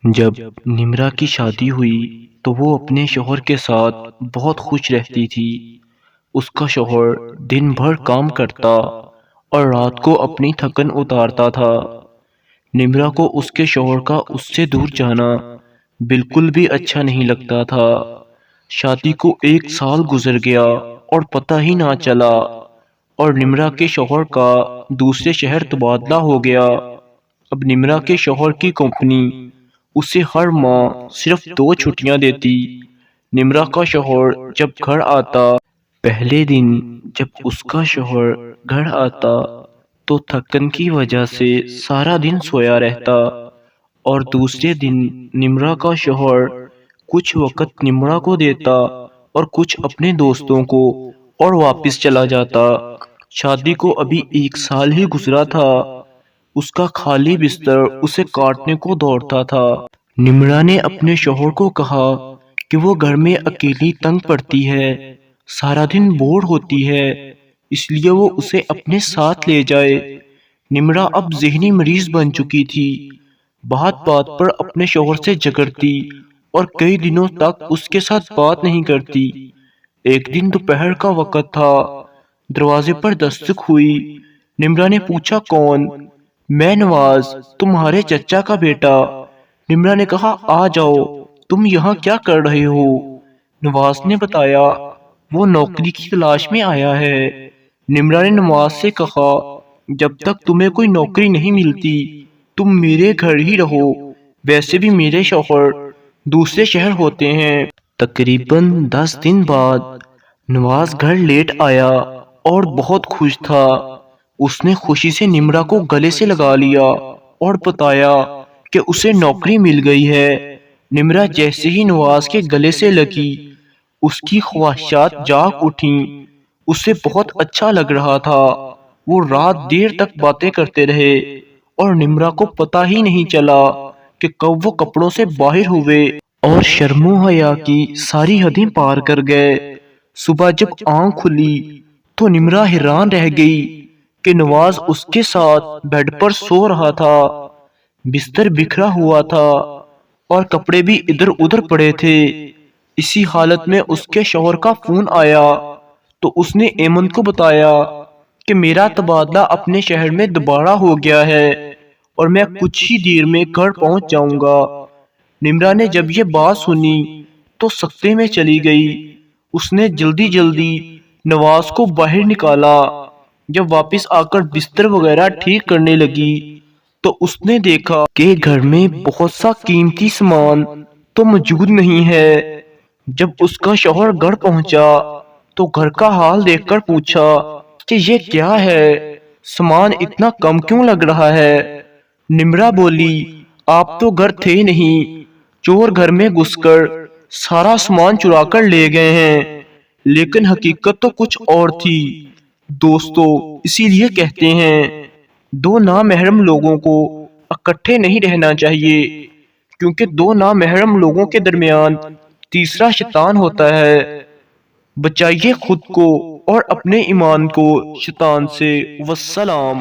جب نمرا کی شادی ہوئی تو وہ اپنے شوہر کے ساتھ بہت خوش رہتی تھی۔ اس کا شوہر دن بھر کام کرتا اور رات کو اپنی تھکن اتارتا تھا۔ نمرا کو اس کے شوہر کا اس سے دور جانا بالکل بھی اچھا نہیں لگتا تھا۔ شادی کو 1 سال گزر گیا اور پتہ ہی نہ چلا، اور نمرا کے شوہر کا دوسرے شہر تبادلہ ہو گیا۔ اب نمرا کے شوہر کی کمپنی اسے ہر ماہ صرف 2 چھٹیاں دیتی۔ نمرا کا شوہر جب گھر آتا، پہلے دن جب اس کا شوہر گھر آتا تو تھکن کی وجہ سے سارا دن سویا رہتا، اور دوسرے دن نمرا کا شوہر کچھ وقت نمرا کو دیتا اور کچھ اپنے دوستوں کو، اور واپس چلا جاتا۔ شادی کو ابھی 1 سال ہی گزرا تھا۔ اس کا خالی بستر اسے کاٹنے کو دوڑتا تھا۔ نمرا نے اپنے شوہر کو کہا کہ وہ گھر میں اکیلی تنگ پڑتی ہے، سارا دن بور ہوتی ہے، اس لیے وہ اسے اپنے ساتھ لے جائے۔ نمرا اب ذہنی مریض بن چکی تھی، بات بات پر اپنے شوہر سے جھگڑتی اور کئی دنوں تک اس کے ساتھ بات نہیں کرتی۔ ایک دن دوپہر کا وقت تھا، دروازے پر دستک ہوئی۔ نمرا نے پوچھا، کون؟ میں نواز، تمہارے چچا کا بیٹا۔ نمرا نے کہا، آ جاؤ، تم یہاں کیا کر رہے ہو؟ نواز نے بتایا، وہ نوکری کی تلاش میں آیا ہے۔ نمرا نے نواز سے کہا، جب تک تمہیں کوئی نوکری نہیں ملتی تم میرے گھر ہی رہو، ویسے بھی میرے شوہر دوسرے شہر ہوتے ہیں۔ تقریباً 10 دن بعد نواز گھر لیٹ آیا اور بہت خوش تھا۔ اس نے خوشی سے نمرا کو گلے سے لگا لیا اور بتایا کہ اسے نوکری مل گئی ہے۔ نمرا جیسے ہی نواز کے گلے سے لگی، اس کی خواہشات جاگ اٹھیں۔ اسے بہت اچھا لگ رہا تھا۔ وہ رات دیر تک باتیں کرتے رہے اور نمرا کو پتہ ہی نہیں چلا کہ کب وہ کپڑوں سے باہر ہوئے اور شرم و حیا کی ساری حدیں پار کر گئے۔ صبح جب آنکھ کھلی تو نمرا حیران رہ گئی کہ نواز اس کے ساتھ بیڈ پر سو رہا تھا۔ بستر بکھرا ہوا تھا اور کپڑے بھی ادھر ادھر پڑے تھے۔ اسی حالت میں اس کے شوہر کا فون آیا تو اس نے ایمن کو بتایا کہ میرا تبادلہ اپنے شہر میں دوبارہ ہو گیا ہے اور میں کچھ ہی دیر میں گھر پہنچ جاؤں گا۔ نمرا نے جب یہ بات سنی تو سکتے میں چلی گئی۔ اس نے جلدی جلدی نواز کو باہر نکالا۔ جب واپس آ کر بستر وغیرہ ٹھیک کرنے لگی تو اس نے دیکھا کہ گھر میں بہت سا قیمتی سامان تو موجود نہیں ہے۔ جب اس کا شوہر گھر پہنچا تو گھر کا حال دیکھ کر پوچھا کہ یہ کیا ہے؟ سامان اتنا کم کیوں لگ رہا ہے؟ نمرا بولی، آپ تو گھر تھے نہیں، چور گھر میں گھس کر سارا سامان چرا کر لے گئے ہیں۔ لیکن حقیقت تو کچھ اور تھی دوستو، اسی لیے کہتے ہیں 2 نامحرم لوگوں کو اکٹھے نہیں رہنا چاہیے، کیونکہ 2 نامحرم لوگوں کے درمیان تیسرا شیطان ہوتا ہے۔ بچائیے خود کو اور اپنے ایمان کو شیطان سے۔ والسلام۔